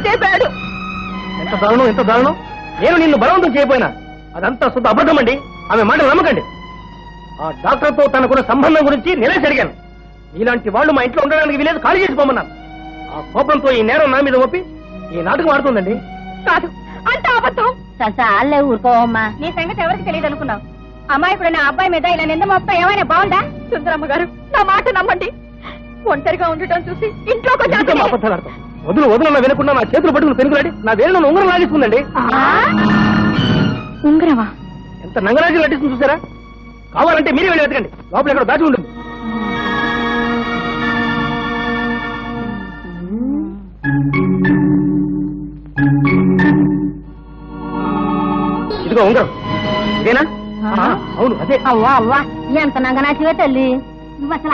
చేశాడు. ఎంత దారుణం, ఎంత దారుణం! నేను నిన్ను బలవంతం చేయపోయినా అదంతా శుద్ధ అబద్ధం అండి. ఆమె మాటలు నమ్మకండి. ఆ డాక్టర్తో తనకున్న సంబంధం గురించి నేనే అడిగాను. ఇలాంటి వాళ్ళు మా ఇంట్లో ఉండడానికి వీలేదు, ఖాళీ చేసిపోమన్నాను. ఆ కోపంతో ఈ నేరం నా మీద ఒప్పి ఈ నాటకం ఆడుతుందండి. కాదు, అంత అబద్ధం. చాలే ఊరుకోవమ్మా. నీ సంగతి ఎవరికి తెలియదు అనుకున్నావు? అమ్మాయికుడు నా అబ్బాయి మీద ఇలా నింద మోపుతా ఏమైనా బాగుందా? సుందరమ్మ గారు, నా మాట నమ్మండి. ఒంటరిగా ఉండటం చూసి ఇంట్లోకి అబద్ధాలు ఆడతాం. వదులు వదులన్నా వినకుండా నా చేతులు పట్టుకుని పెనుకులాడి నా వేలు నన్ను ఉంగరం లాగేసుకుందండి. ఉంగరమా? ఎంత నంగరాజు నటిస్తుంది చూసారా? కావాలంటే మీరే వెళ్ళి వెతకండి, లోపల ఎక్కడ దాచి ఉంటుంది. ఇదిగో ఉంగరం. ఇదేనా? అవును, అదే. అవ్వా అవ్వా, ఎంత నంగనాచివే తల్లి. నువ్వు అసలు